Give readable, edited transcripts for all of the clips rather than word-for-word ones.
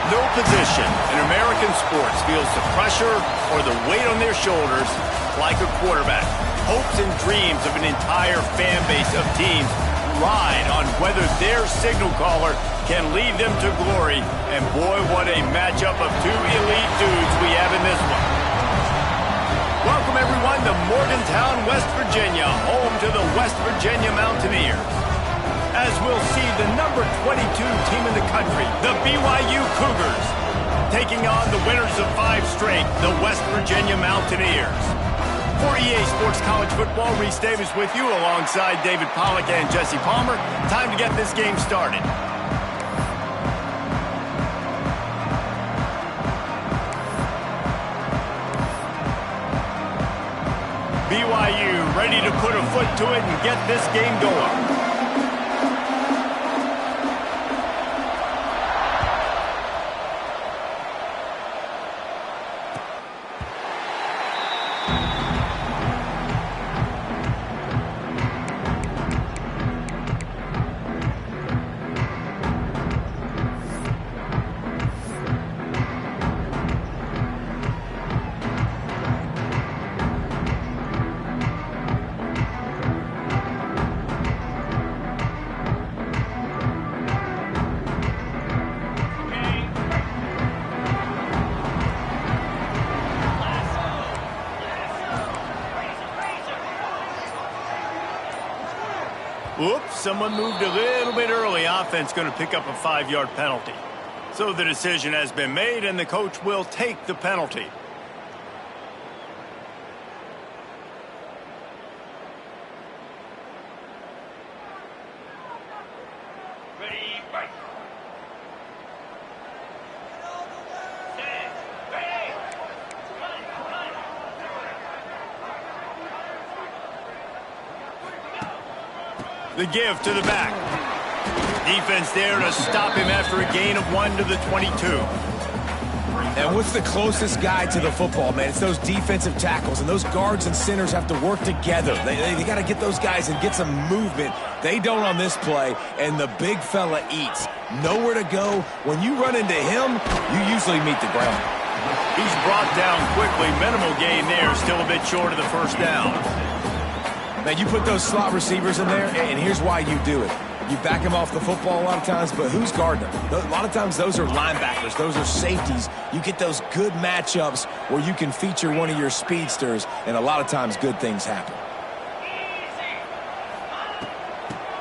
No position in American sports feels the pressure or the weight on their shoulders like a quarterback. Hopes and dreams of an entire fan base of teams ride on whether their signal caller can lead them to glory. And boy, what a matchup of two elite dudes we have in this one. Welcome, everyone, to Morgantown, West Virginia, home to the West Virginia Mountaineers. As we'll see the number 22 team in the country, the BYU Cougars, taking on the winners of 5 straight, the West Virginia Mountaineers. For EA Sports College Football, Reese Davis with you alongside David Pollack and Jesse Palmer. Time to get this game started. BYU ready to put a foot to it and get this game going. Oops, someone moved a little bit early. Offense going to pick up a 5-yard penalty. So the decision has been made, and the coach will take the penalty. Ready, fight. The give to the back. Defense there to stop him after a gain of 1 to the 22. And what's the closest guy to the football, man? It's those defensive tackles, and those guards and centers have to work together. They got to get those guys and get some movement. They don't on this play, and the big fella eats. Nowhere to go. When you run into him, you usually meet the ground. He's brought down quickly. Minimal gain there, still a bit short of the first down. Now, you put those slot receivers in there, and here's why you do it. You back them off the football a lot of times, but who's guarding them? A lot of times those are linebackers. Those are safeties. You get those good matchups where you can feature one of your speedsters, and a lot of times good things happen.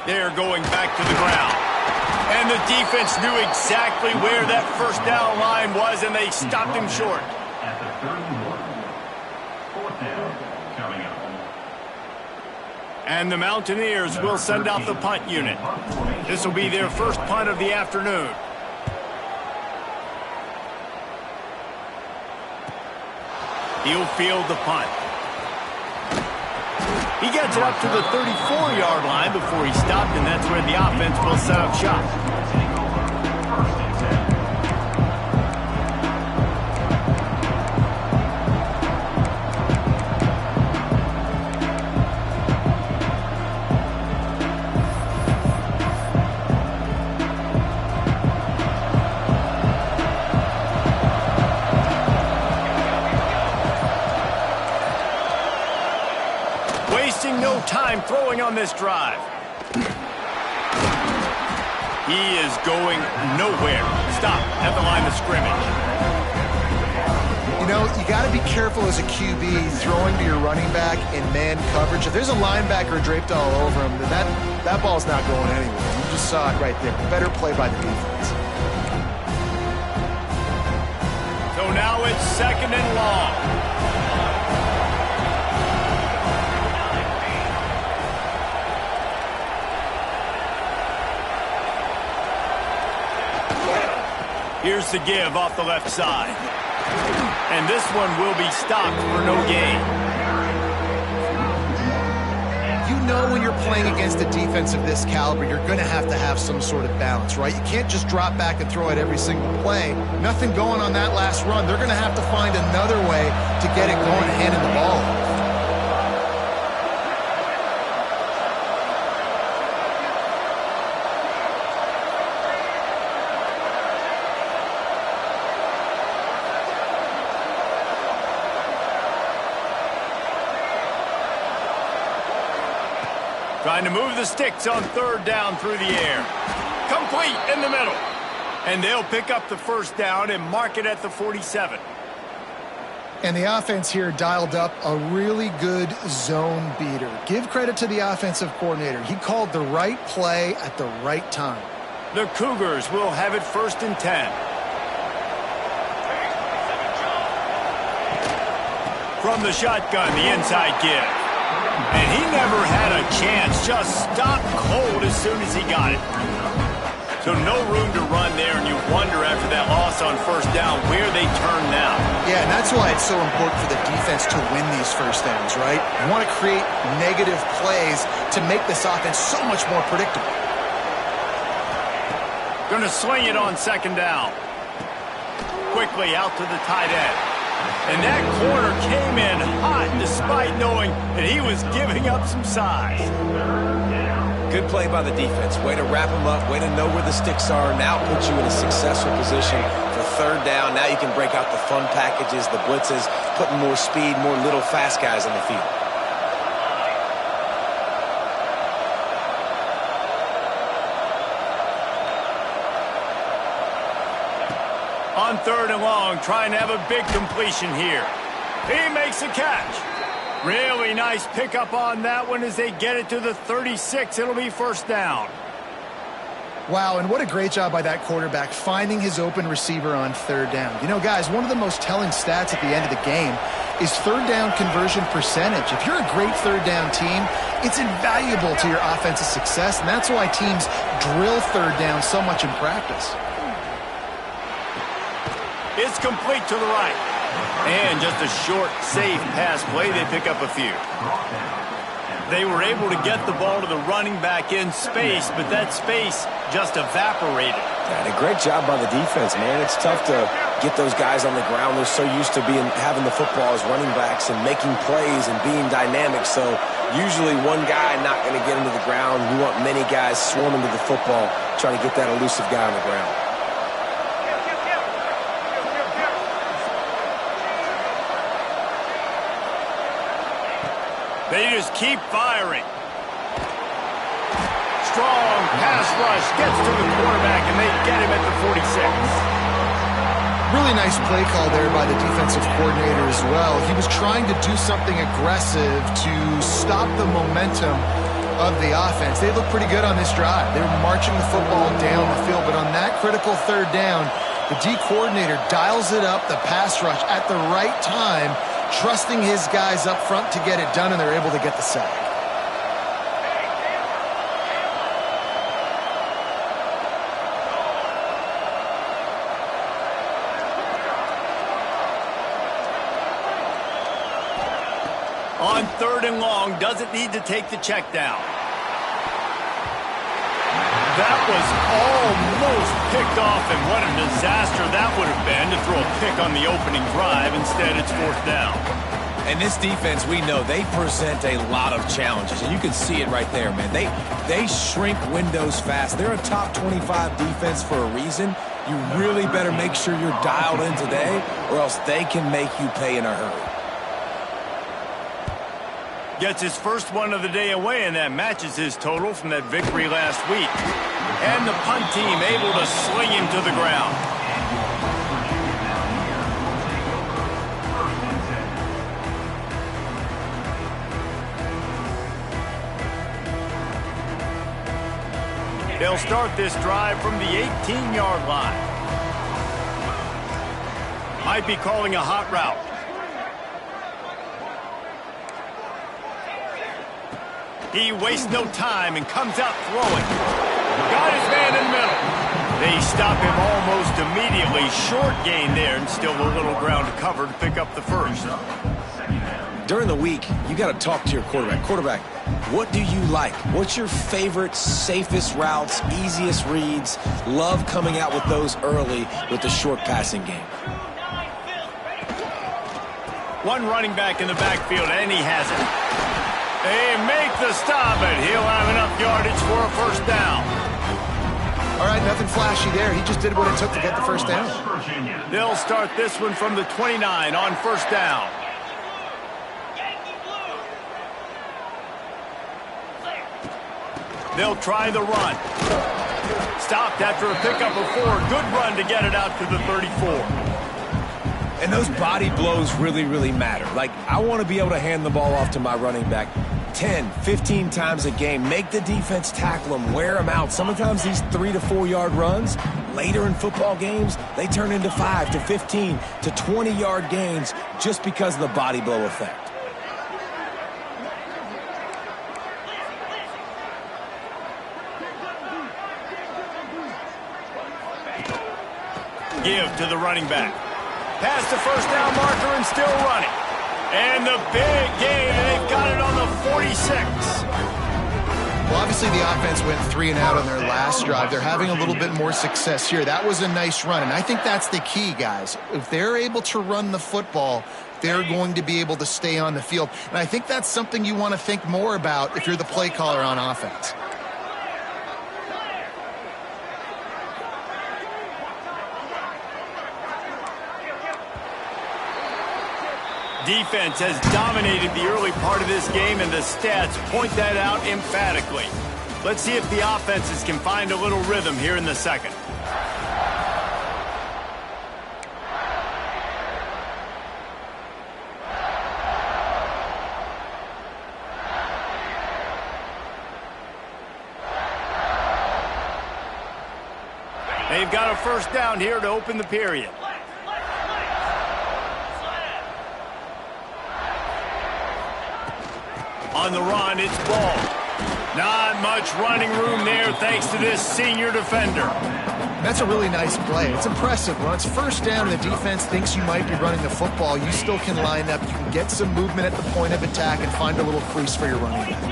They're going back to the ground. And the defense knew exactly where that first down line was, and they stopped him short. At the 31. 4th down coming up. And the Mountaineers will send out the punt unit. This will be their first punt of the afternoon. He'll field the punt. He gets it up to the 34-yard line before he stopped, and that's where the offense will set up shop. Wasting no time throwing on this drive. He is going nowhere. Stop at the line of scrimmage. You know, you got to be careful as a QB throwing to your running back in man coverage. If there's a linebacker draped all over him, then that ball's not going anywhere. You just saw it right there. Better play by the defense. So now it's 2nd and long. Here's the give off the left side. And this one will be stopped for no gain. You know when you're playing against a defense of this caliber, you're going to have some sort of balance, right? You can't just drop back and throw it every single play. Nothing going on that last run. They're going to have to find another way to get it going and handing the ball off. Trying to move the sticks on third down through the air. Complete in the middle. And they'll pick up the first down and mark it at the 47. And the offense here dialed up a really good zone beater. Give credit to the offensive coordinator. He called the right play at the right time. The Cougars will have it 1st and 10. From the shotgun, the inside give. And he never had a chance. Just stopped cold as soon as he got it. So no room to run there, and you wonder after that loss on first down where they turn now. Yeah, and that's why it's so important for the defense to win these first downs, right? You want to create negative plays to make this offense so much more predictable. Going to sling it on 2nd down. Quickly out to the tight end. And that corner came in hot despite knowing that he was giving up some size. Good play by the defense. Way to wrap them up. Way to know where the sticks are. Now puts you in a successful position for 3rd down. Now you can break out the fun packages, the blitzes, putting more speed, more little fast guys on the field. On 3rd and long, trying to have a big completion here. He makes a catch. Really nice pickup on that one as they get it to the 36. It'll be 1st down. Wow, and what a great job by that quarterback finding his open receiver on 3rd down. You know, guys, one of the most telling stats at the end of the game is 3rd down conversion percentage. If you're a great 3rd down team, it's invaluable to your offensive success, and that's why teams drill 3rd down so much in practice. It's complete to the right. And just a short, safe pass play. They pick up a few. They were able to get the ball to the running back in space, but that space just evaporated. Yeah, and a great job by the defense, man. It's tough to get those guys on the ground. They're so used to having the football as running backs and making plays and being dynamic. So usually one guy not going to get into the ground. You want many guys swarming to the football, trying to get that elusive guy on the ground. They just keep firing. Strong pass rush gets to the quarterback, and they get him at the 46. Really nice play call there by the defensive coordinator as well. He was trying to do something aggressive to stop the momentum of the offense. They looked pretty good on this drive. They were marching the football down the field, but on that critical 3rd down, the D coordinator dials it up, the pass rush, at the right time, trusting his guys up front to get it done, and they're able to get the sack. On 3rd and long, doesn't need to take the check down. That was almost picked off, and what a disaster that would have been to throw a pick on the opening drive. Instead, it's 4th down. And this defense, we know, they present a lot of challenges, and you can see it right there, man. They shrink windows fast. They're a top 25 defense for a reason. You really better make sure you're dialed in today, or else they can make you pay in a hurry. Gets his first one of the day away, and that matches his total from that victory last week. And the punt team able to sling him to the ground. They'll start this drive from the 18-yard line. Might be calling a hot route. He wastes no time and comes out throwing. Got his man in the middle. They stop him almost immediately. Short gain there, and still a little ground to cover to pick up the first. During the week, you got to talk to your quarterback. Quarterback, what do you like? What's your favorite, safest routes, easiest reads? Love coming out with those early with the short passing game. One running back in the backfield, and he has it. They make the stop, and he'll have enough yardage for a first down. All right, nothing flashy there. He just did what it took to get the first down. They'll start this one from the 29 on 1st down. They'll try the run. Stopped after a pickup of 4. Good run to get it out to the 34. And those body blows really, really matter. Like, I want to be able to hand the ball off to my running back 10, 15 times a game. Make the defense tackle them, wear them out. Sometimes these 3 to 4 yard runs, later in football games, they turn into 5 to 15 to 20 yard gains just because of the body blow effect. Give to the running back. Past the first down marker and still running. And the big gain, and they've got it on the 46. Well, obviously the offense went 3 and out on their last drive. They're having a little bit more success here. That was a nice run, and I think that's the key, guys. If they're able to run the football, they're going to be able to stay on the field. And I think that's something you want to think more about if you're the play caller on offense. Defense has dominated the early part of this game, and the stats point that out emphatically. Let's see if the offenses can find a little rhythm here in the second. They've got a first down here to open the period. On the run, it's Ball. Not much running room there thanks to this senior defender. That's a really nice play. It's impressive. When it's first down and the defense thinks you might be running the football, you still can line up. You can get some movement at the point of attack and find a little crease for your running back.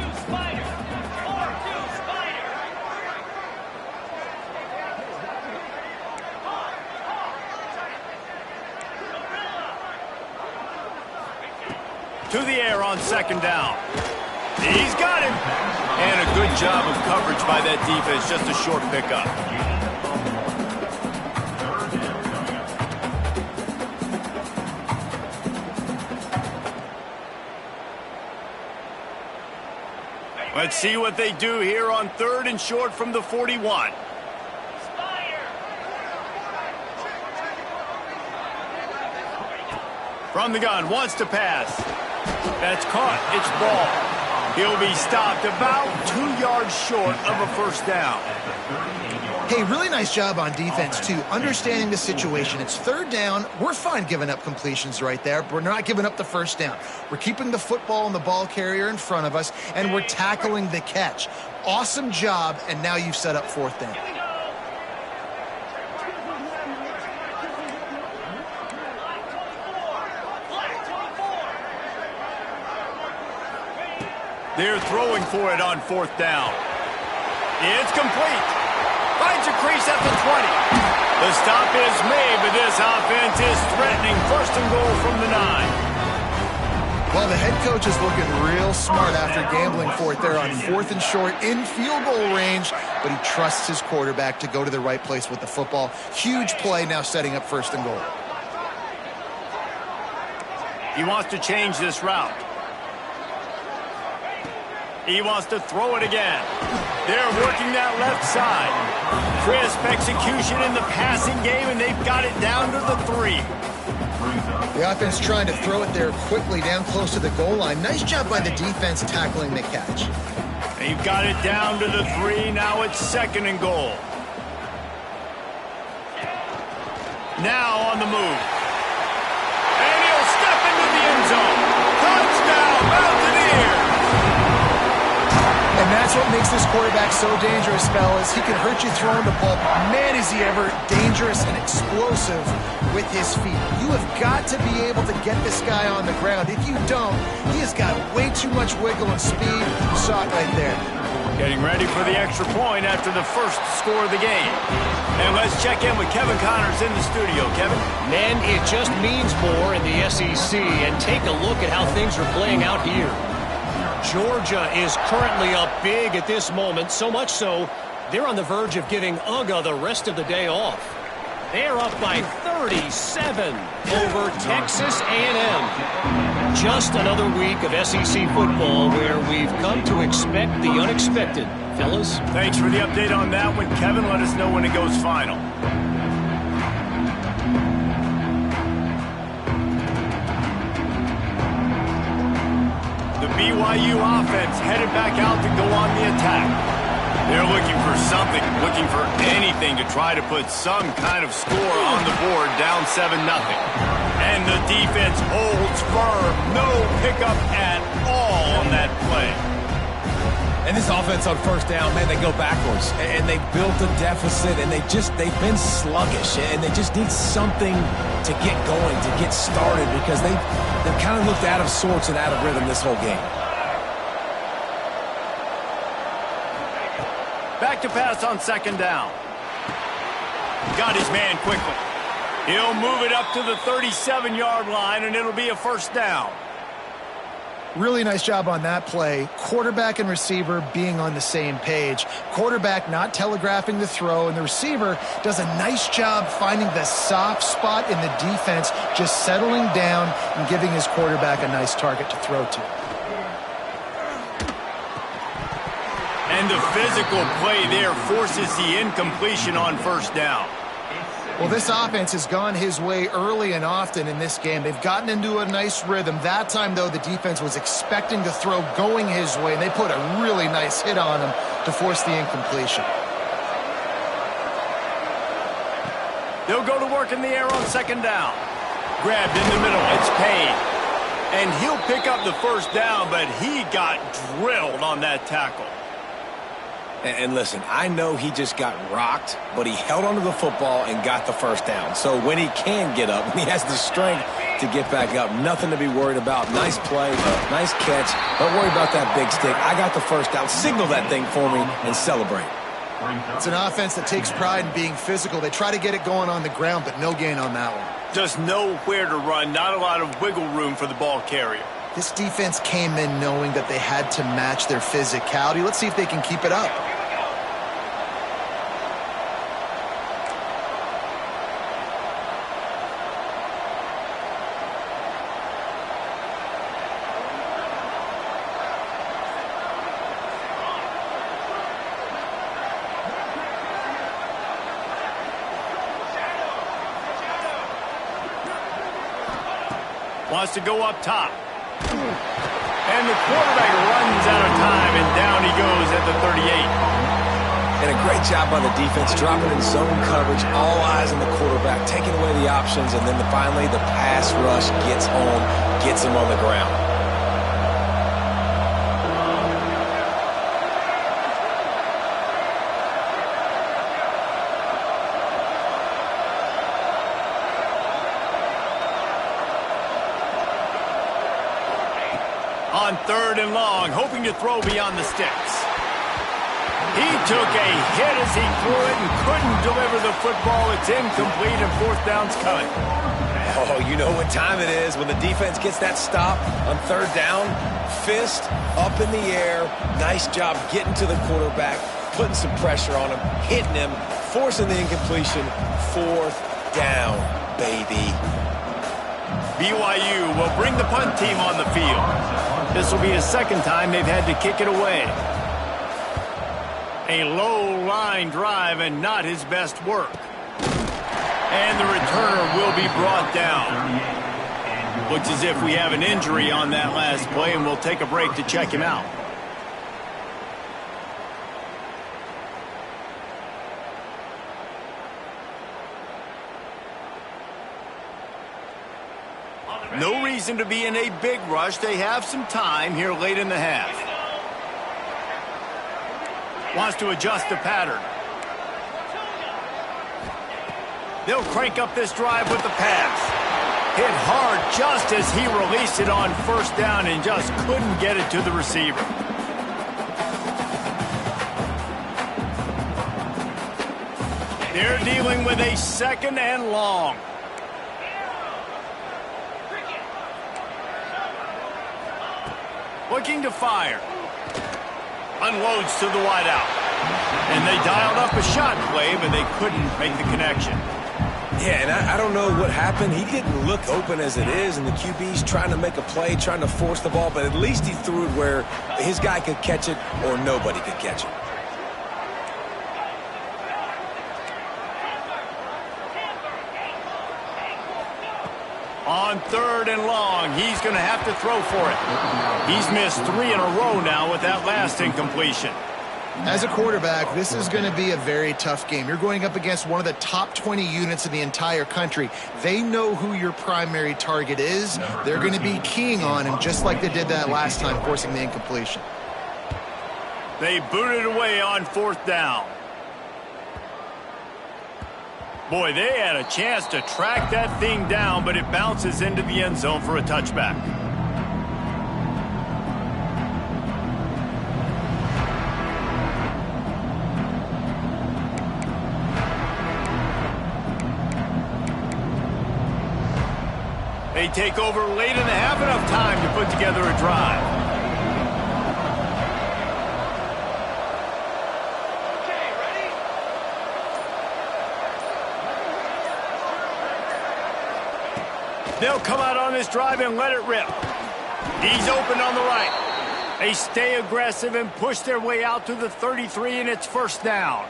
To the air on second down. He's got him. And a good job of coverage by that defense. Just a short pickup. Let's see what they do here on 3rd and short from the 41. From the gun, wants to pass. That's caught. It's Ball. He'll be stopped about 2 yards short of a first down. Hey, really nice job on defense, too. Understanding the situation. It's 3rd down. We're fine giving up completions right there, but we're not giving up the first down. We're keeping the football and the ball carrier in front of us, and we're tackling the catch. Awesome job, and now you've set up 4th down. They're throwing for it on 4th down. It's complete. Finds a crease at the 20. The stop is made, but this offense is threatening 1st and goal from the 9. Well, the head coach is looking real smart after gambling for it there on 4th and short in field goal range, but he trusts his quarterback to go to the right place with the football. Huge play now setting up 1st and goal. He wants to change this route. He wants to throw it again. They're working that left side. Crisp execution in the passing game, and they've got it down to the 3. The offense trying to throw it there quickly down close to the goal line. Nice job by the defense tackling the catch. They've got it down to the 3. Now it's 2nd and goal. Now on the move. And he'll step into the end zone. Touchdown, Mountaineers! And that's what makes this quarterback so dangerous, fellas. He can hurt you throwing the ball. Man, is he ever dangerous and explosive with his feet. You have got to be able to get this guy on the ground. If you don't, he has got way too much wiggle and speed. You saw it right there. Getting ready for the extra point after the first score of the game. And let's check in with Kevin Connors in the studio. Kevin? Man, it just means more in the SEC. And take a look at how things are playing out here. Georgia is currently up big at this moment, so much so they're on the verge of giving UGA the rest of the day off. They're up by 37 over Texas A&M. Just another week of SEC football where we've come to expect the unexpected Fellas? Thanks for the update on that one, Kevin. Let us know when it goes final. The BYU offense headed back out to go on the attack. They're looking for something, looking for anything to try to put some kind of score on the board, down 7-0. And the defense holds firm. No pickup at all on that play. And this offense on first down, man, they go backwards. And they built a deficit, and they've been sluggish. And they just need something to get going, to get started, because they've kind of looked out of sorts and out of rhythm this whole game. Back to pass on second down. Got his man quickly. He'll move it up to the 37-yard line, and it'll be a first down. Really nice job on that play. Quarterback and receiver being on the same page. Quarterback not telegraphing the throw, and the receiver does a nice job finding the soft spot in the defense, just settling down and giving his quarterback a nice target to throw to. And the physical play there forces the incompletion on first down. Well, this offense has gone his way early and often in this game. They've gotten into a nice rhythm. That time, though, the defense was expecting the throw going his way, and they put a really nice hit on him to force the incompletion. They'll go to work in the air on second down. Grabbed in the middle. It's Payne. And he'll pick up the first down, but he got drilled on that tackle. And listen, I know he just got rocked, but he held onto the football and got the first down. So when he can get up, when he has the strength to get back up, nothing to be worried about. Nice play, nice catch. Don't worry about that big stick. I got the first down. Signal that thing for me and celebrate. It's an offense that takes pride in being physical. They try to get it going on the ground, but no gain on that one. Just nowhere to run, not a lot of wiggle room for the ball carrier. This defense came in knowing that they had to match their physicality. Let's see if they can keep it up. Wants to go up top. And the quarterback runs out of time, and down he goes at the 38. And a great job by the defense, dropping in zone coverage, all eyes on the quarterback, taking away the options, and then finally the pass rush gets home, gets him on the ground. On third and long, hoping to throw beyond the sticks. He took a hit as he threw it and couldn't deliver the football. It's incomplete, and fourth down's coming. Oh, you know what time it is when the defense gets that stop on third down. Fist up in the air. Nice job getting to the quarterback, putting some pressure on him, hitting him, forcing the incompletion. Fourth down, baby. BYU will bring the punt team on the field. This will be his second time they've had to kick it away. A low line drive and not his best work. And the returner will be brought down. Looks as if we have an injury on that last play, and we'll take a break to check him out. No reason to be in a big rush. They have some time here late in the half. Wants to adjust the pattern. They'll crank up this drive with the pass. Hit hard just as he released it on first down and just couldn't get it to the receiver. They're dealing with a second and long. Looking to fire. Unloads to the wideout. And they dialed up a shot play, but they couldn't make the connection. Yeah, and I don't know what happened. He didn't look open as it is, and the QB's trying to make a play, trying to force the ball, but at least he threw it where his guy could catch it or nobody could catch it. on 3rd and long. He's going to have to throw for it. He's missed 3 in a row now with that last incompletion. As a quarterback, this is going to be a very tough game. You're going up against one of the top 20 units in the entire country. They know who your primary target is. They're going to be keying on him, just like they did that last time, forcing the incompletion. They booted away on 4th down. Boy, they had a chance to track that thing down, but it bounces into the end zone for a touchback. They take over late in the half, enough time to put together a drive. Okay, ready? They'll come out on this drive and let it rip. He's open on the right. They stay aggressive and push their way out to the 33, and it's 1st down.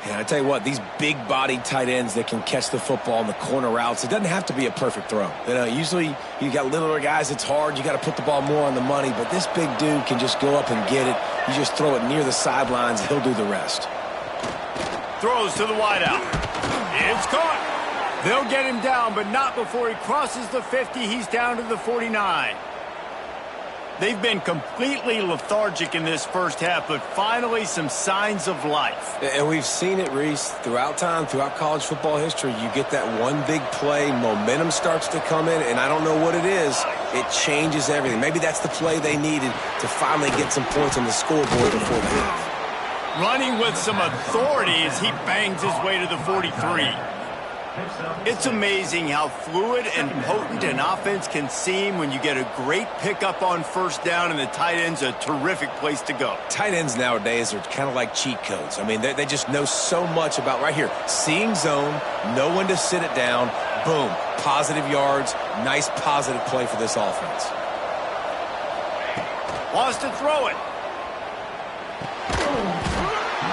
And I tell you what, these big-bodied tight ends that can catch the football in the corner routes, it doesn't have to be a perfect throw. You know, usually you got littler guys, it's hard. You got to put the ball more on the money, but this big dude can just go up and get it. You just throw it near the sidelines, he'll do the rest. Throws to the wideout. It's caught. They'll get him down, but not before he crosses the 50. He's down to the 49. They've been completely lethargic in this first half, but finally some signs of life. And we've seen it, Reese, throughout time, throughout college football history. You get that one big play, momentum starts to come in, and I don't know what it is. It changes everything. Maybe that's the play they needed to finally get some points on the scoreboard before the half. Running with some authority as he bangs his way to the 43. It's amazing how fluid and potent an offense can seem when you get a great pickup on 1st down, and the tight end's a terrific place to go. Tight ends nowadays are kind of like cheat codes. I mean, they just know so much about right here. Seeing zone, know when to sit it down, boom, positive yards, nice positive play for this offense. Wants to throw it.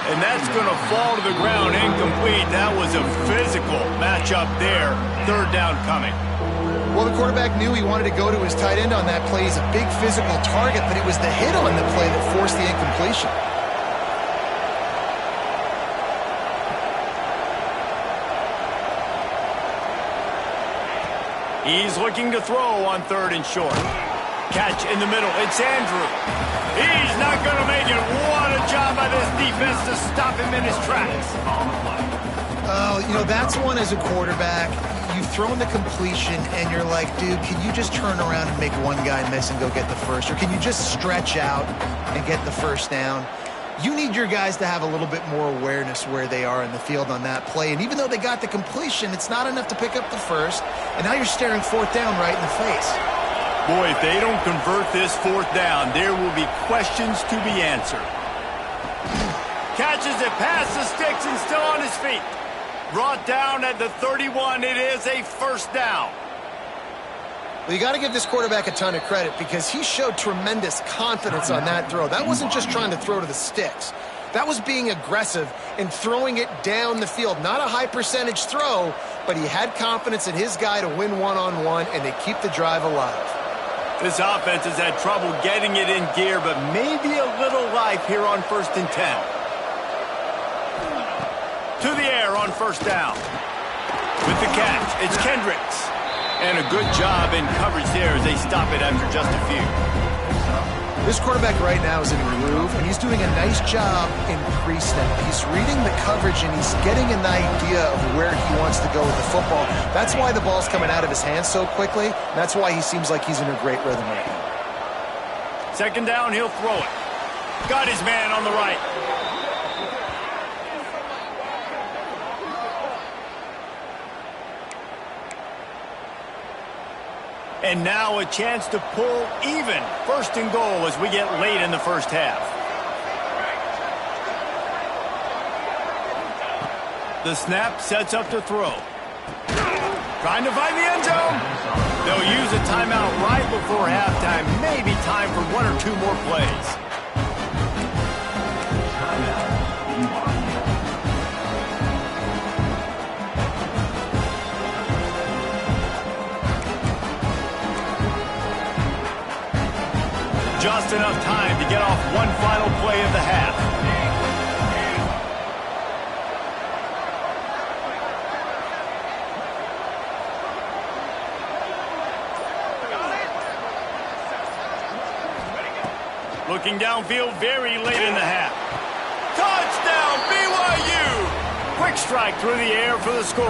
And that's going to fall to the ground incomplete. That was a physical matchup there. 3rd down coming. Well, the quarterback knew he wanted to go to his tight end on that play. He's a big physical target, but it was the hit on the play that forced the incompletion. He's looking to throw on 3rd and short. Catch in the middle. It's Andrew. He's not going to make it. What a job by this defense to stop him in his tracks. Oh, you know, that's one as a quarterback. You've thrown the completion, and you're like, dude, can you just turn around and make one guy miss and go get the first? Or can you just stretch out and get the 1st down? You need your guys to have a little bit more awareness where they are in the field on that play. And even though they got the completion, it's not enough to pick up the 1st. And now you're staring 4th down right in the face. Boy, if they don't convert this 4th down, there will be questions to be answered. Catches it past the sticks and still on his feet. Brought down at the 31. It is a 1st down. Well, you got to give this quarterback a ton of credit because he showed tremendous confidence on that throw. That wasn't just trying to throw to the sticks. That was being aggressive and throwing it down the field. Not a high percentage throw, but he had confidence in his guy to win one-on-one, and they keep the drive alive. This offense has had trouble getting it in gear, but maybe a little life here on 1st and 10. To the air on 1st down. With the catch, it's Kendricks. And a good job in coverage there as they stop it after just a few. This quarterback right now is in a groove, and he's doing a nice job in pre-snap. He's reading the coverage, and he's getting an idea of where he wants to go with the football. That's why the ball's coming out of his hands so quickly. That's why he seems like he's in a great rhythm right now. 2nd down, he'll throw it. Got his man on the right. And now a chance to pull even 1st and goal as we get late in the 1st half. The snap sets up to throw. Trying to find the end zone. They'll use a timeout right before halftime. Maybe time for 1 or 2 more plays. Just enough time to get off one final play of the half. Looking downfield very late in the half. Touchdown, BYU! Quick strike through the air for the score.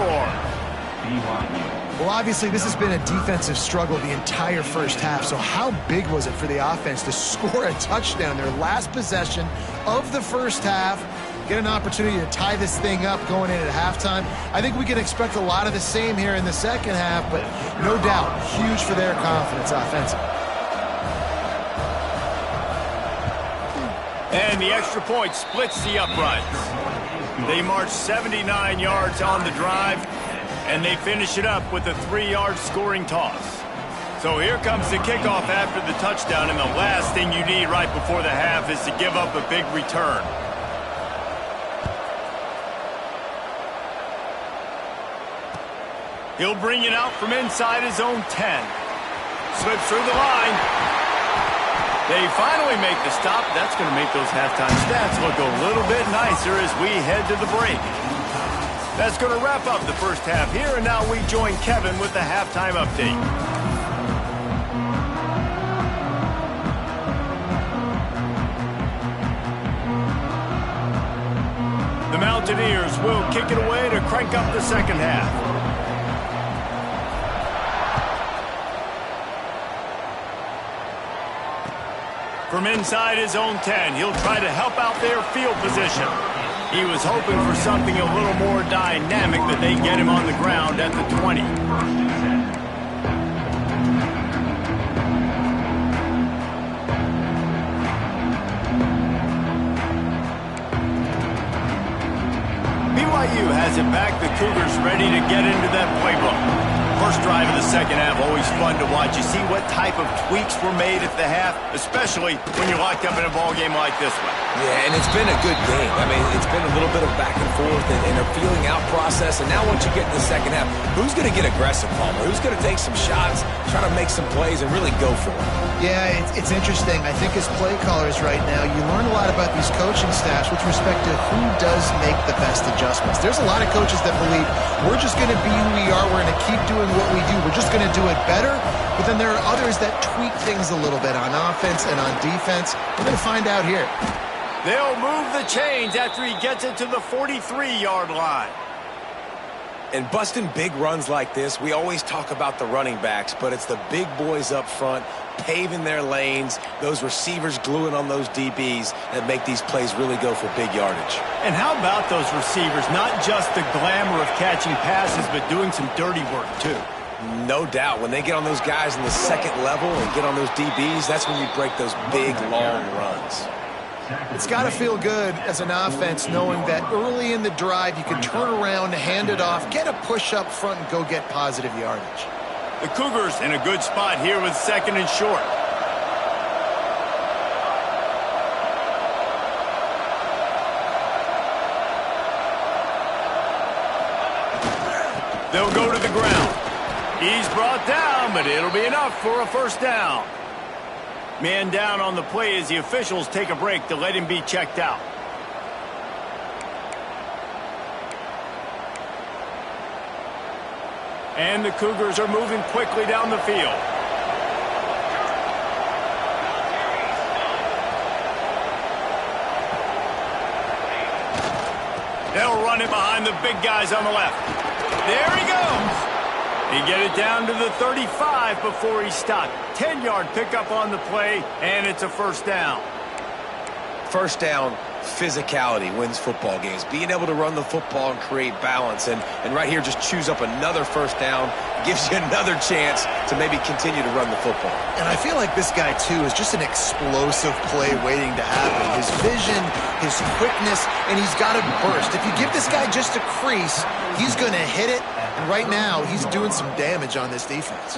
Well, obviously, this has been a defensive struggle the entire first half, so how big was it for the offense to score a touchdown, their last possession of the first half, get an opportunity to tie this thing up going in at halftime? I think we can expect a lot of the same here in the second half, but no doubt, huge for their confidence offensively. And the extra point splits the uprights. They march 79 yards on the drive, and they finish it up with a 3-yard scoring toss. So here comes the kickoff after the touchdown, and the last thing you need right before the half is to give up a big return. He'll bring it out from inside his own 10. Slips through the line. They finally make the stop. That's going to make those halftime stats look a little bit nicer as we head to the break. That's going to wrap up the first half here, and now we join Kevin with the halftime update. The Mountaineers will kick it away to crank up the second half. From inside his own 10, he'll try to help out their field position. He was hoping for something a little more dynamic, but they get him on the ground at the 20. BYU has it back. The Cougars ready to get into that playbook. First drive of the second half, always fun to watch. You see what type of tweaks were made at the half, especially when you're locked up in a ball game like this one. Yeah, and it's been a good game. I mean, it's been a little bit of back and forth and a feeling out process. And now once you get in the second half, who's going to get aggressive, Palmer? Who's going to take some shots, try to make some plays, and really go for it? Yeah, it's interesting. I think as play callers right now, you learn a lot about these coaching staffs with respect to who does make the best adjustments. There's a lot of coaches that believe we're just going to be who we are. We're going to keep doing what we do. We're just going to do it better. But then there are others that tweak things a little bit on offense and on defense. We're going to find out here. They'll move the chains after he gets it to the 43-yard line. And busting big runs like this, we always talk about the running backs, but it's the big boys up front paving their lanes, those receivers gluing on those DBs that make these plays really go for big yardage. And how about those receivers? Not just the glamour of catching passes, but doing some dirty work too. No doubt. When they get on those guys in the second level and get on those DBs, that's when you break those big, long runs. It's got to feel good as an offense knowing that early in the drive you can turn around, hand it off, get a push up front, and go get positive yardage. The Cougars in a good spot here with second and short. They'll go to the ground. He's brought down, but it'll be enough for a first down. Man down on the play as the officials take a break to let him be checked out. And the Cougars are moving quickly down the field. They'll run it behind the big guys on the left. There he goes. He get it down to the 35 before he stopped. 10-yard pickup on the play, and it's a first down. First down, physicality wins football games. Being able to run the football and create balance. And right here, just choose up another first down. Gives you another chance to maybe continue to run the football. And I feel like this guy, too, is just an explosive play waiting to happen. His vision, his quickness, and he's got to burst. If you give this guy just a crease, he's going to hit it. And right now, he's doing some damage on this defense.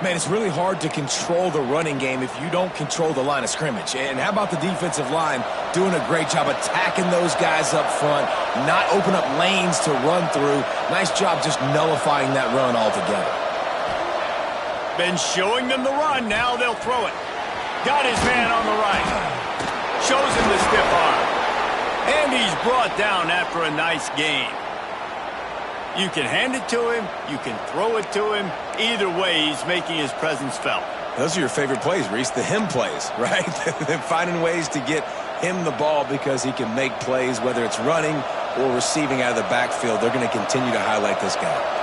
Man, it's really hard to control the running game if you don't control the line of scrimmage. And how about the defensive line doing a great job attacking those guys up front, not open up lanes to run through. Nice job just nullifying that run altogether. Been showing them the run. Now they'll throw it. Got his man on the right. Shows him the stiff arm. And he's brought down after a nice gain. You can hand it to him. You can throw it to him. Either way, he's making his presence felt. Those are your favorite plays, Reese, the him plays, right? Finding ways to get him the ball because he can make plays, whether it's running or receiving out of the backfield. They're going to continue to highlight this guy.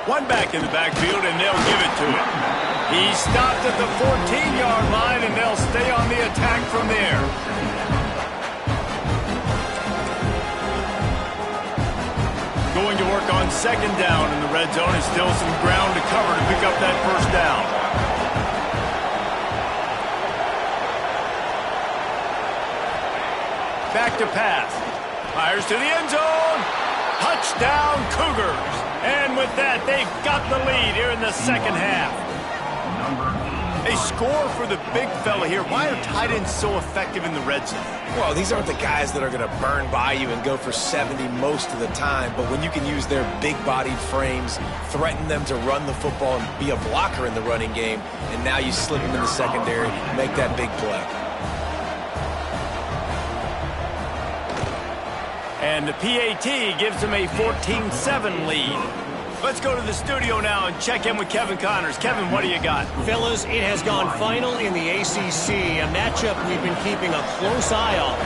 One back in the backfield, and they'll give it to him. He stopped at the 14-yard line, and they'll stay on the attack from there. Going to work on second down in the red zone, and still some ground to cover to pick up that first down. Back to pass. Fires to the end zone. Touchdown, Cougars. And with that, they've got the lead here in the second half. A score for the big fella here. Why are tight ends so effective in the red zone? Well, these aren't the guys that are going to burn by you and go for 70 most of the time. But when you can use their big-bodied frames, threaten them to run the football and be a blocker in the running game, and now you slip them in the secondary, make that big play. And the PAT gives them a 14-7 lead. Let's go to the studio now and check in with Kevin Connors. Kevin, what do you got? Fellas, it has gone final in the ACC, a matchup we've been keeping a close eye on.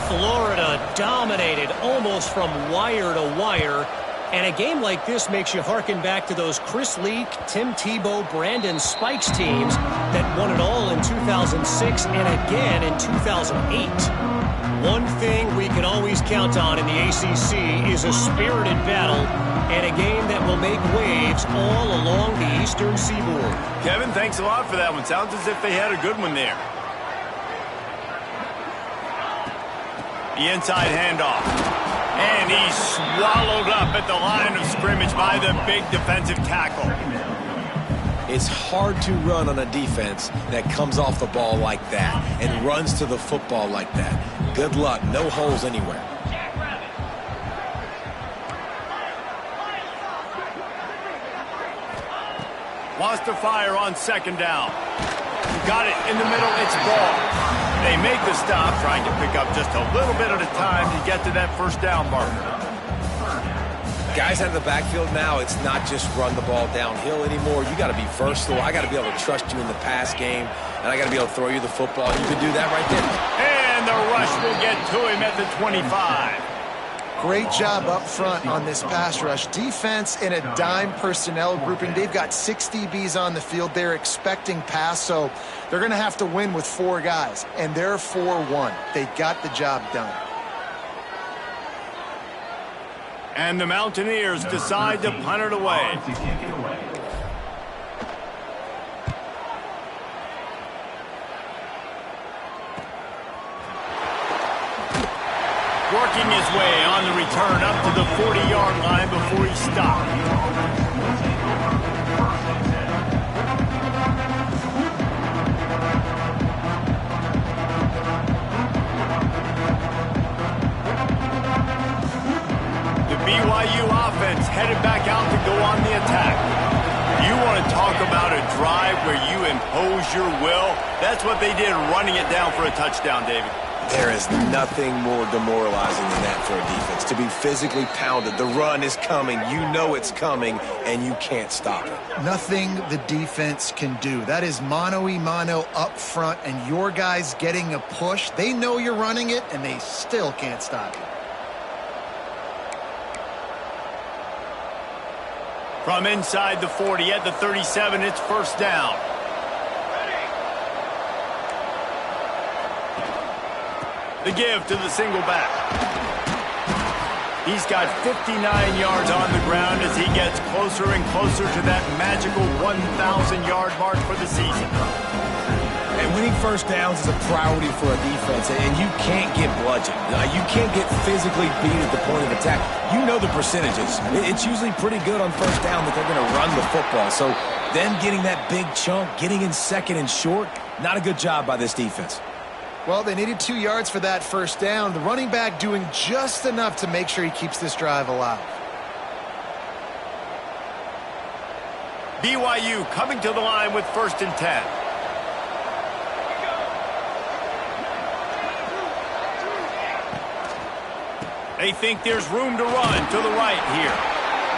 Florida dominated almost from wire to wire, and a game like this makes you hearken back to those Chris Leak, Tim Tebow, Brandon Spikes teams that won it all in 2006 and again in 2008. One thing we can always count on in the ACC is a spirited battle and a game that will make waves all along the Eastern Seaboard. Kevin, thanks a lot for that one. Sounds as if they had a good one there. The inside handoff. And he's swallowed up at the line of scrimmage by the big defensive tackle. It's hard to run on a defense that comes off the ball like that and runs to the football like that. Good luck. No holes anywhere. Wants to fire on second down. Got it in the middle. It's ball. They make the stop, trying to pick up just a little bit at a time to get to that first down marker. Guys out of the backfield now, it's not just run the ball downhill anymore. You got to be versatile. I got to be able to trust you in the pass game, and I got to be able to throw you the football. And you can do that right there. And the rush will get to him at the 25. Great job up front on this pass rush. Defense in a dime personnel grouping. They've got 6 DBs on the field. They're expecting pass, so they're going to have to win with 4 guys, and they're 4-1. They got the job done. And the Mountaineers decide to punt it away. Working his way on the return up to the 40-yard line before he stopped. BYU offense headed back out to go on the attack. You want to talk about a drive where you impose your will? That's what they did, running it down for a touchdown, David. There is nothing more demoralizing than that for a defense, to be physically pounded. The run is coming. You know it's coming, and you can't stop it. Nothing the defense can do. That is mano-a-mano up front, and your guys getting a push. They know you're running it, and they still can't stop it. From inside the 40 at the 37, it's first down. The give to the single back. He's got 59 yards on the ground as he gets closer and closer to that magical 1,000-yard mark for the season. And winning first downs is a priority for a defense, and you can't get bludgeoned. You can't get physically beat at the point of attack. You know the percentages. It's usually pretty good on first down that they're going to run the football. So them getting that big chunk, getting in second and short, not a good job by this defense. Well, they needed 2 yards for that first down. The running back doing just enough to make sure he keeps this drive alive. BYU coming to the line with 1st and 10. They think there's room to run to the right here.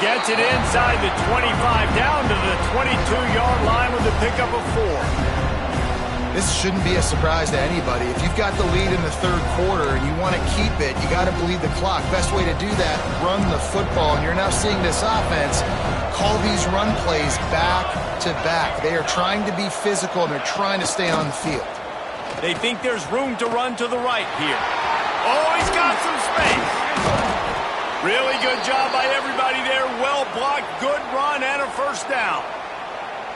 Gets it inside the 25, down to the 22-yard line with a pickup of 4. This shouldn't be a surprise to anybody. If you've got the lead in the third quarter and you want to keep it, you got to bleed the clock. Best way to do that, run the football. And you're now seeing this offense call these run plays back to back. They are trying to be physical, and they're trying to stay on the field. They think there's room to run to the right here. Oh, he's got some space. Really good job by everybody there. Well blocked, good run, and a first down.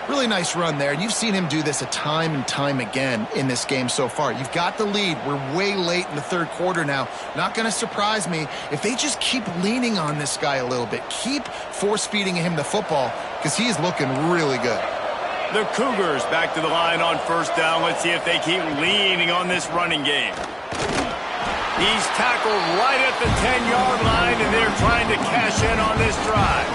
Really nice run there, and you've seen him do this a time and time again in this game so far. You've got the lead. We're way late in the third quarter now. Not going to surprise me if they just keep leaning on this guy a little bit. Keep force-feeding him the football because he is looking really good. The Cougars back to the line on first down. Let's see if they keep leaning on this running game. He's tackled right at the 10-yard line, and they're trying to cash in on this drive.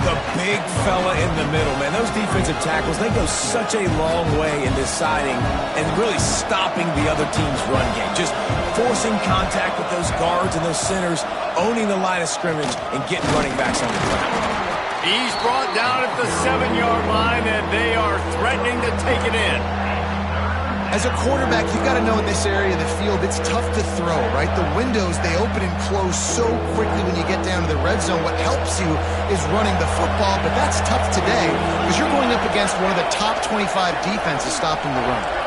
The big fella in the middle, man. Those defensive tackles, they go such a long way in deciding and really stopping the other team's run game. Just forcing contact with those guards and those centers, owning the line of scrimmage, and getting running backs on the ground. He's brought down at the 7-yard line, and they are threatening to take it in. As a quarterback, you've got to know in this area of the field, it's tough to throw, right? The windows, they open and close so quickly when you get down to the red zone. What helps you is running the football, but that's tough today because you're going up against one of the top 25 defenses stopping the run.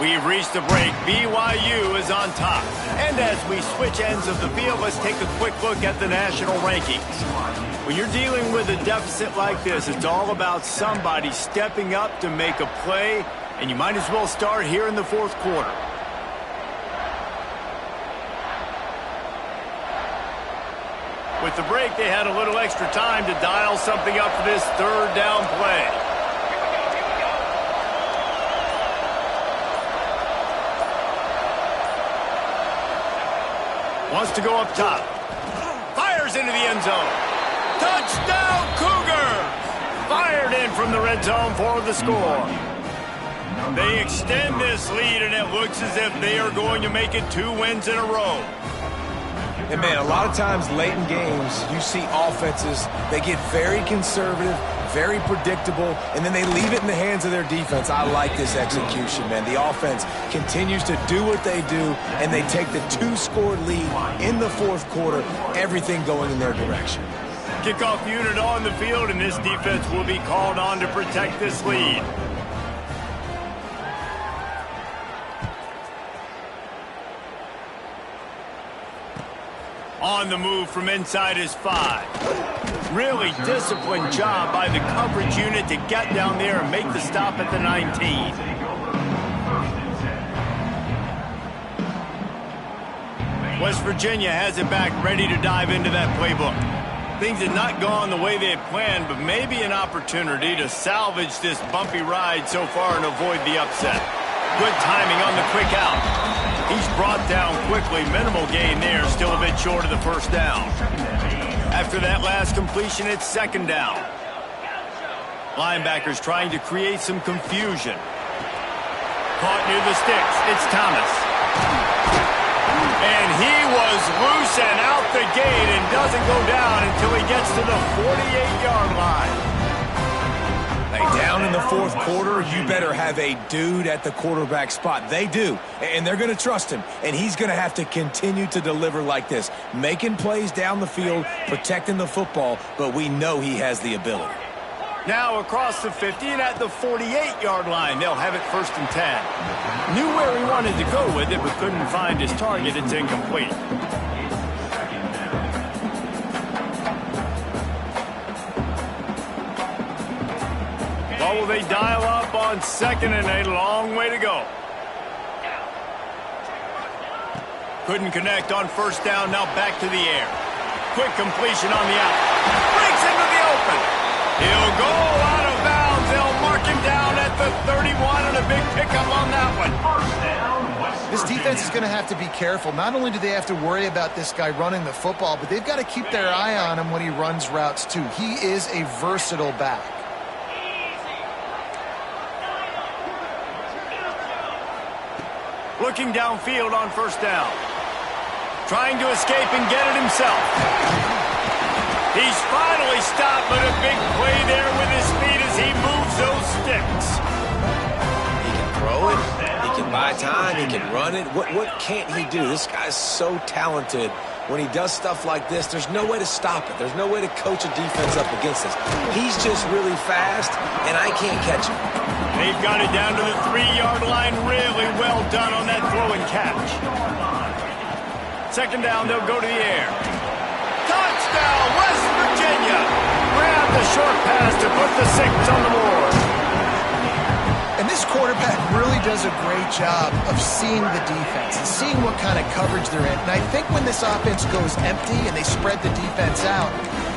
We've reached the break. BYU is on top. And as we switch ends of the field, let's take a quick look at the national rankings. When you're dealing with a deficit like this, it's all about somebody stepping up to make a play, and you might as well start here in the fourth quarter. With the break, they had a little extra time to dial something up for this third down play. Wants to go up top. Fires into the end zone. Touchdown, Cougars! Fired in from the red zone for the score. They extend this lead, and it looks as if they are going to make it 2 wins in a row. And, man, a lot of times late in games, you see offenses, they get very conservative, very predictable, and then they leave it in the hands of their defense. I like this execution, man. The offense continues to do what they do, and they take the 2-score lead in the fourth quarter, everything going in their direction. Kickoff unit on the field, and this defense will be called on to protect this lead. On the move from inside his 5. Really disciplined job by the coverage unit to get down there and make the stop at the 19. West Virginia has it back, ready to dive into that playbook. Things had not gone the way they had planned, but maybe an opportunity to salvage this bumpy ride so far and avoid the upset. Good timing on the quick out. He's brought down quickly. Minimal gain there. Still a bit short of the first down. After that last completion, it's second down. Linebackers trying to create some confusion. Caught near the sticks. It's Thomas. And he was loose and out the gate and doesn't go down until he gets to the 48-yard line. Down in the fourth quarter, you better have a dude at the quarterback spot. They do, and they're going to trust him, and he's going to have to continue to deliver like this, making plays down the field, protecting the football, but we know he has the ability. Now across the 50 and at the 48-yard line, they'll have it 1st and 10. Knew where he wanted to go with it, but couldn't find his target. It's incomplete. Or will they dial up on second and a long way to go? Couldn't connect on first down. Now back to the air. Quick completion on the out. Breaks into the open. He'll go out of bounds. They'll mark him down at the 31 and a big pickup on that one. This defense is going to have to be careful. Not only do they have to worry about this guy running the football, but they've got to keep their eye on him when he runs routes too. He is a versatile back. Looking downfield on first down. Trying to escape and get it himself. He's finally stopped, but a big play there with his feet as he moves those sticks. He can throw it. He can buy time. He can run it. What can't he do? This guy's so talented. When he does stuff like this, there's no way to stop it. There's no way to coach a defense up against this. He's just really fast, and I can't catch him. They've got it down to the 3-yard line. Really well done on that throw and catch. Second down, they'll go to the air. Touchdown, West Virginia. Grab the short pass to put the 6 on the board. And this quarterback really does a great job of seeing the defense and seeing what kind of coverage they're in. And I think when this offense goes empty and they spread the defense out,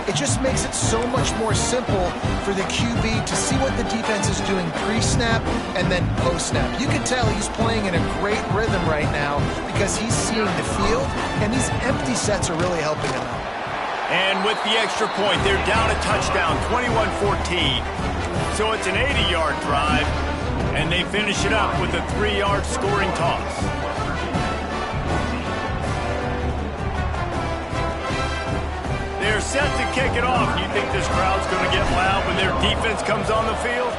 it just makes it so much more simple for the QB to see what the defense is doing pre-snap and then post-snap. You can tell he's playing in a great rhythm right now because he's seeing the field, and these empty sets are really helping him out. And with the extra point, they're down a touchdown, 21-14. So it's an 80-yard drive, and they finish it up with a 3-yard scoring toss. They're set to kick it off. Do you think this crowd's going to get loud when their defense comes on the field?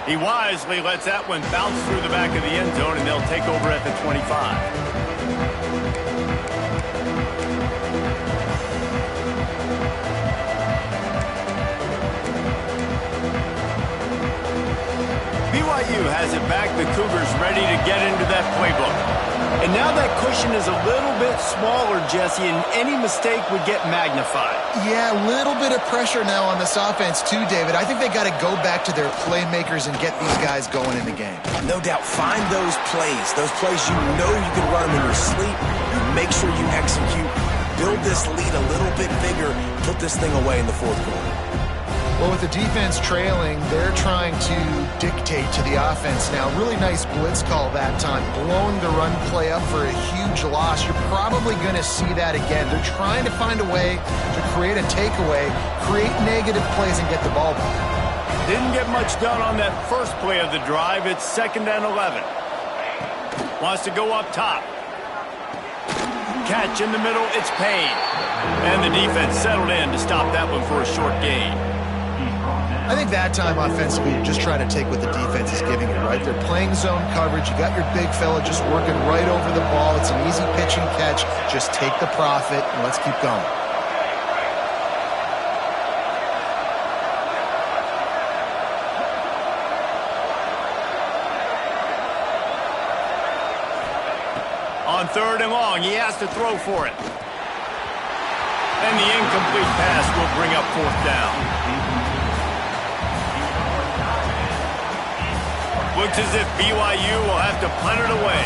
He wisely lets that one bounce through the back of the end zone, and they'll take over at the 25. BYU has it back. The Cougars ready to get into that playbook. And now that cushion is a little bit smaller, Jesse, and any mistake would get magnified. Yeah, a little bit of pressure now on this offense too, David. I think they got to go back to their playmakers and get these guys going in the game. No doubt. Find those plays you know you can run them in your sleep. You make sure you execute. Build this lead a little bit bigger. Put this thing away in the fourth quarter. Well, with the defense trailing, they're trying to dictate to the offense now. Really nice blitz call that time, blowing the run play up for a huge loss. You're probably going to see that again. They're trying to find a way to create a takeaway, create negative plays, and get the ball back. Didn't get much done on that first play of the drive. It's 2nd and 11. Wants to go up top. Catch in the middle, it's Payne. And the defense settled in to stop that one for a short gain. I think that time offensively, you're just trying to take what the defense is giving you, right? They're playing zone coverage. You got your big fella just working right over the ball. It's an easy pitch and catch. Just take the profit and let's keep going. On 3rd and long, he has to throw for it. And the incomplete pass will bring up 4th down. Looks as if BYU will have to punt it away.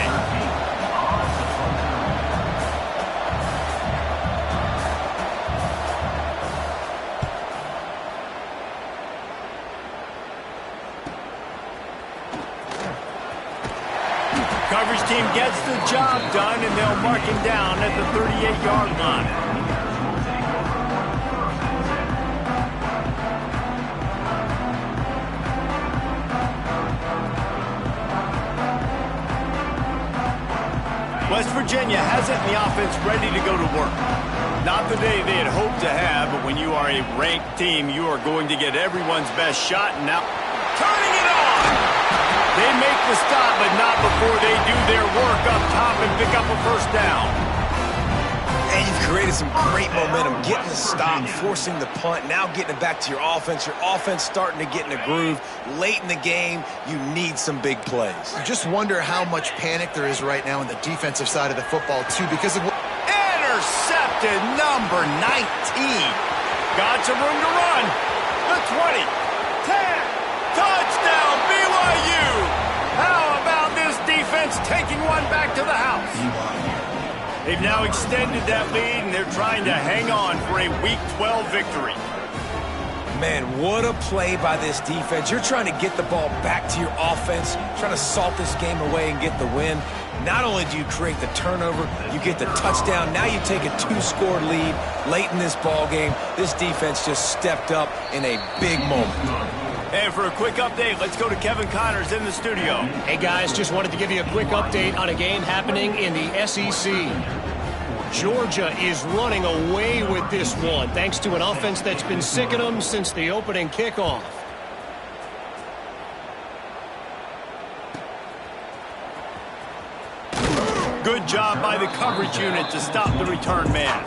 Coverage team gets the job done, and they'll mark him down at the 38-yard line. West Virginia has it in the offense ready to go to work. Not the day they had hoped to have, but when you are a ranked team, you are going to get everyone's best shot. And now, turning it on! They make the stop, but not before they do their work up top and pick up a first down. And you've created some great momentum, getting the stop, forcing the punt, now getting it back to your offense. Your offense starting to get in a groove. Late in the game, you need some big plays. You just wonder how much panic there is right now on the defensive side of the football, too, because of what... Intercepted! to number 19. Got some room to run. The 20. 10. Touchdown, BYU. How about this defense taking one back to the house? They've now extended that lead, and they're trying to hang on for a Week 12 victory. Man, what a play by this defense. You're trying to get the ball back to your offense, trying to salt this game away and get the win. Not only do you create the turnover, you get the touchdown. Now you take a 2-score lead late in this ball game. This defense just stepped up in a big moment. And for a quick update, let's go to Kevin Connors in the studio. Hey, guys, just wanted to give you a quick update on a game happening in the SEC. Georgia is running away with this one, thanks to an offense that's been sicking them since the opening kickoff. Good job by the coverage unit to stop the return man.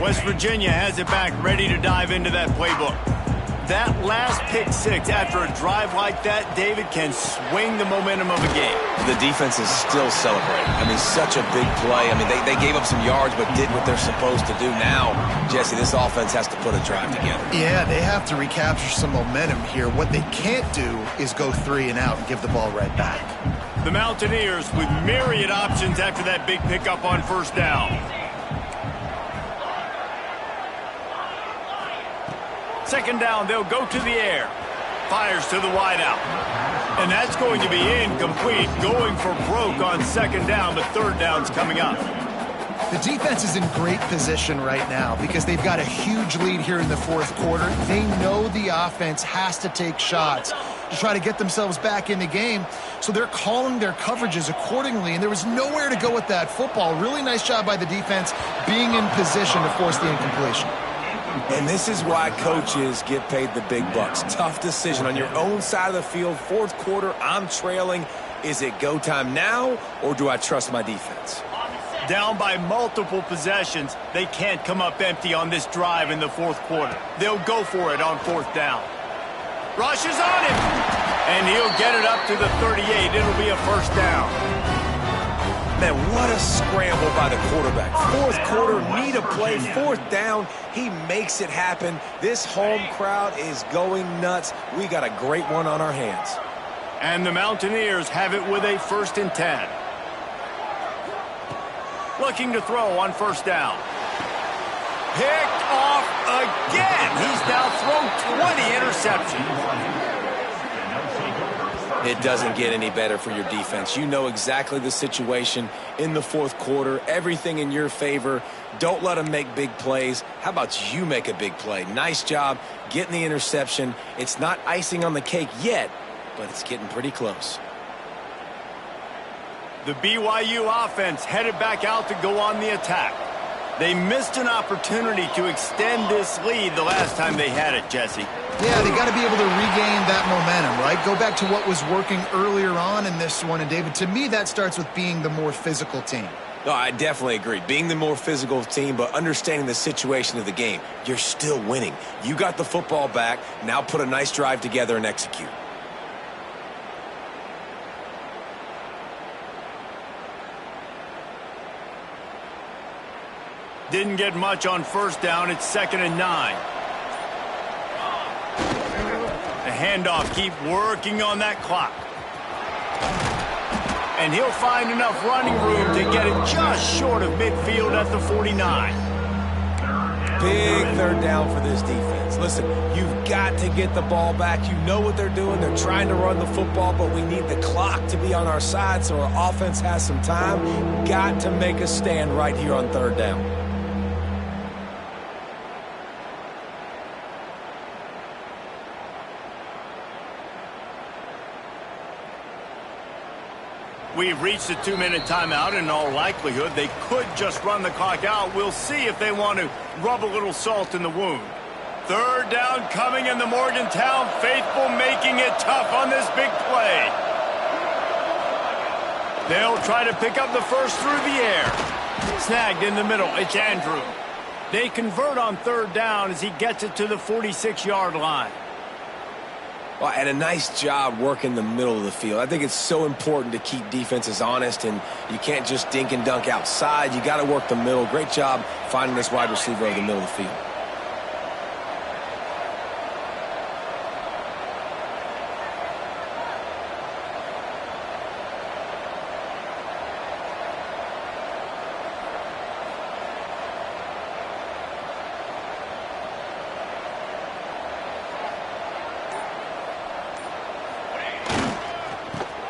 West Virginia has it back, ready to dive into that playbook. That last pick six after a drive like that, David, can swing the momentum of a game. The defense is still celebrating. I mean, such a big play. I mean, they gave up some yards but did what they're supposed to do. Now, Jesse, this offense has to put a drive together. Yeah, they have to recapture some momentum here. What they can't do is go 3 and out and give the ball right back. The Mountaineers with myriad options after that big pickup on first down. Second down, they'll go to the air. Fires to the wideout. And that's going to be incomplete. Going for broke on second down, but third down's coming up. The defense is in great position right now because they've got a huge lead here in the fourth quarter. They know the offense has to take shots to try to get themselves back in the game. So they're calling their coverages accordingly, and there was nowhere to go with that football. Really nice job by the defense being in position to force the incompletion. And this is why coaches get paid the big bucks. Tough decision on your own side of the field. Fourth quarter, I'm trailing. Is it go time now, or do I trust my defense? Down by multiple possessions, they can't come up empty on this drive in the fourth quarter. They'll go for it on fourth down. Rushes on him, and he'll get it up to the 38. It'll be a first down. Man, what a scramble by the quarterback. Fourth quarter, need a play, fourth down. He makes it happen. This home crowd is going nuts. We got a great one on our hands. And the Mountaineers have it with a 1st and 10. Looking to throw on first down. Picked off again. He's now thrown 20 interceptions. It doesn't get any better for your defense. You know exactly the situation in the fourth quarter. Everything in your favor. Don't let them make big plays. How about you make a big play? Nice job getting the interception. It's not icing on the cake yet, but it's getting pretty close. The BYU offense headed back out to go on the attack. They missed an opportunity to extend this lead the last time they had it, Jesse. Yeah, they got to be able to regain that momentum, right? Go back to what was working earlier on in this one. And, David, to me, that starts with being the more physical team. No, I definitely agree. Being the more physical team, but understanding the situation of the game. You're still winning. You got the football back. Now put a nice drive together and execute. Didn't get much on first down. It's 2nd and 9. The handoff, keep working on that clock. And he'll find enough running room to get it just short of midfield at the 49. Big third down for this defense. Listen, you've got to get the ball back. You know what they're doing. They're trying to run the football, but we need the clock to be on our side so our offense has some time. Got to make a stand right here on third down. We've reached a 2-minute timeout. In all likelihood, they could just run the clock out. We'll see if they want to rub a little salt in the wound. Third down coming in the Morgantown faithful, making it tough on this big play. They'll try to pick up the first through the air. Snagged in the middle. It's Andrew. They convert on third down as he gets it to the 46-yard line. Well, and a nice job working the middle of the field. I think it's so important to keep defenses honest, and you can't just dink and dunk outside. You got to work the middle. Great job finding this wide receiver over the middle of the field.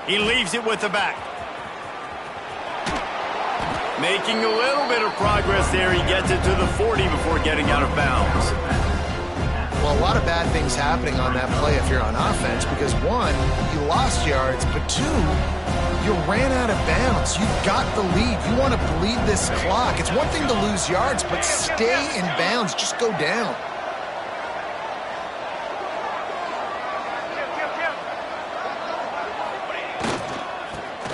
He leaves it with the back. Making a little bit of progress there. He gets it to the 40 before getting out of bounds. Well, a lot of bad things happening on that play if you're on offense because, one, you lost yards, but two, you ran out of bounds. You got the lead. You want to bleed this clock. It's one thing to lose yards, but stay in bounds. Just go down.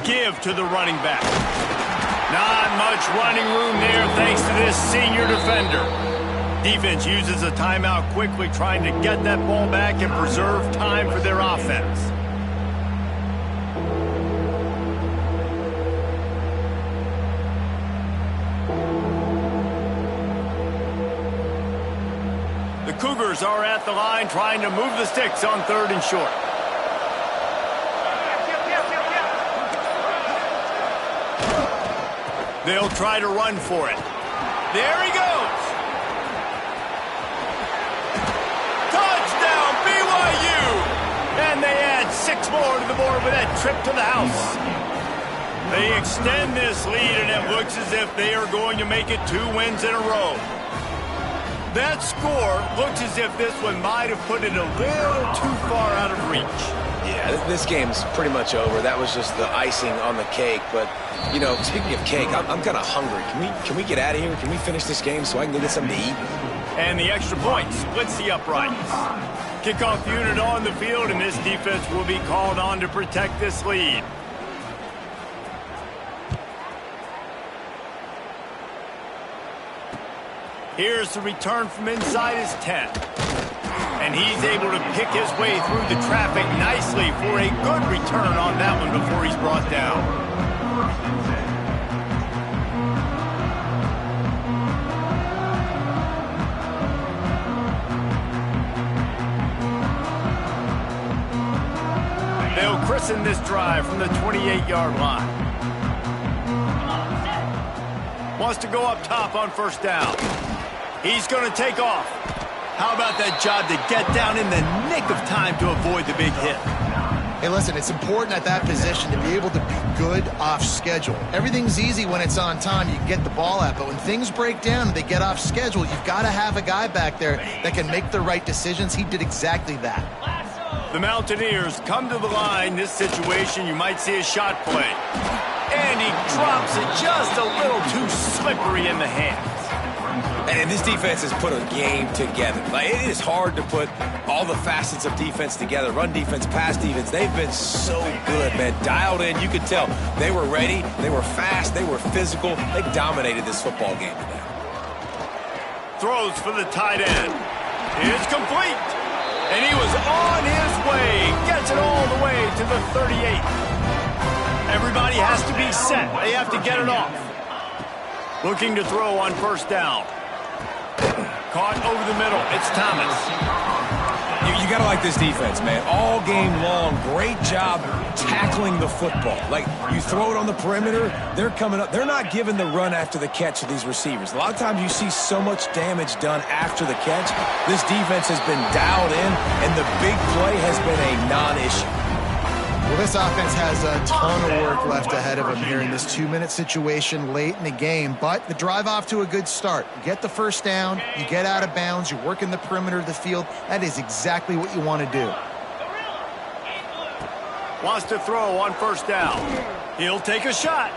Give to the running back. Not much running room there thanks to this senior defender. Defense uses a timeout quickly, trying to get that ball back and preserve time for their offense. The Cougars are at the line trying to move the sticks on 3rd and short. They'll try to run for it. There he goes. Touchdown, BYU! And they add 6 more to the board with that trip to the house. They extend this lead, and it looks as if they are going to make it 2 wins in a row. That score looks as if this one might have put it a little too far out of reach. Yeah, this game's pretty much over. That was just the icing on the cake. But, you know, speaking of cake, I'm kind of hungry. Can we get out of here? Can we finish this game so I can go get something to eat? And the extra point splits the uprights. Kickoff unit on the field, and this defense will be called on to protect this lead. Here's the return from inside his 10. And he's able to pick his way through the traffic nicely for a good return on that one before he's brought down. They'll christen this drive from the 28-yard line. Wants to go up top on 1st down. He's going to take off. How about that job to get down in the nick of time to avoid the big hit? Hey, listen, it's important at that position to be able to be good off schedule. Everything's easy when it's on time. You can get the ball out. But when things break down and they get off schedule, you've got to have a guy back there that can make the right decisions. He did exactly that. The Mountaineers come to the line. This situation, you might see a shot play. And he drops it just a little too slippery in the hands. And this defense has put a game together. Like, it is hard to put all the facets of defense together. Run defense, pass defense. They've been so good, man. Dialed in. You could tell they were ready. They were fast. They were physical. They dominated this football game today. Throws for the tight end. It's complete. And he was on his way. Gets it all the way to the 38. Everybody has to be set. They have to get it off. Looking to throw on 1st down. Caught over the middle. It's Thomas. You got to like this defense, man. All game long, great job tackling the football. Like, you throw it on the perimeter, they're coming up. They're not giving the run after the catch to these receivers. A lot of times you see so much damage done after the catch. This defense has been dialed in, and the big play has been a non-issue. Well, this offense has a ton of work left ahead of them here in this 2-minute situation late in the game, but the drive off to a good start. You get the 1st down, you get out of bounds, you work in the perimeter of the field. That is exactly what you want to do. Wants to throw on 1st down. He'll take a shot.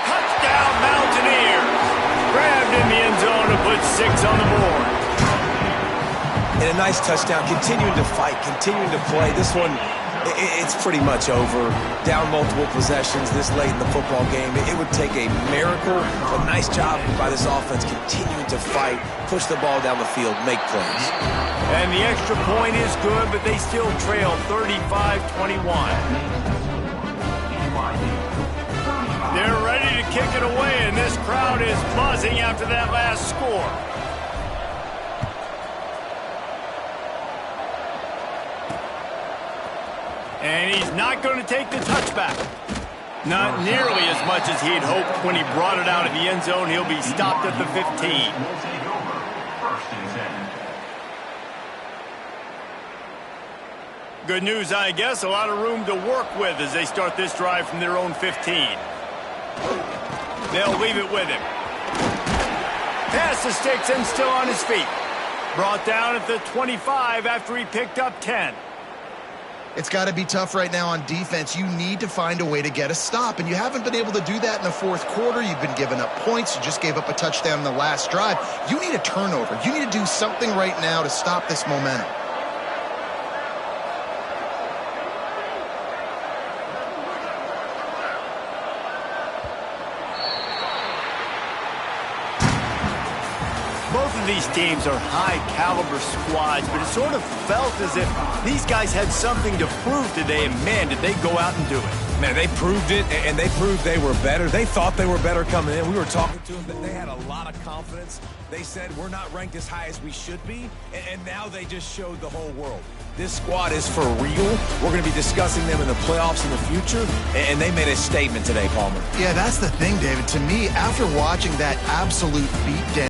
Touchdown, Mountaineers. Grabbed in the end zone to put 6 on the board. And a nice touchdown, continuing to fight, continuing to play. This one, It's pretty much over. Down multiple possessions this late in the football game. It would take a miracle. A nice job by this offense continuing to fight, push the ball down the field, make plays. And the extra point is good, but they still trail 35-21. They're ready to kick it away, and this crowd is buzzing after that last score. And he's not going to take the touchback. Not nearly as much as he'd hoped when he brought it out of the end zone. He'll be stopped at the 15. Good news, I guess. A lot of room to work with as they start this drive from their own 15. They'll leave it with him. Pass the sticks and still on his feet. Brought down at the 25 after he picked up 10. It's got to be tough right now on defense. You need to find a way to get a stop, and you haven't been able to do that in the fourth quarter. You've been giving up points. You just gave up a touchdown in the last drive. You need a turnover. You need to do something right now to stop this momentum. Both of these teams are high-caliber squads, but it sort of felt as if these guys had something to prove today, and man, did they go out and do it. Man, they proved it, and they proved they were better. They thought they were better coming in. We were talking to them, but they had a lot of confidence. They said, we're not ranked as high as we should be, and now they just showed the whole world. This squad is for real. We're going to be discussing them in the playoffs in the future, and they made a statement today, Palmer. Yeah, that's the thing, David. To me, after watching that absolute beatdown,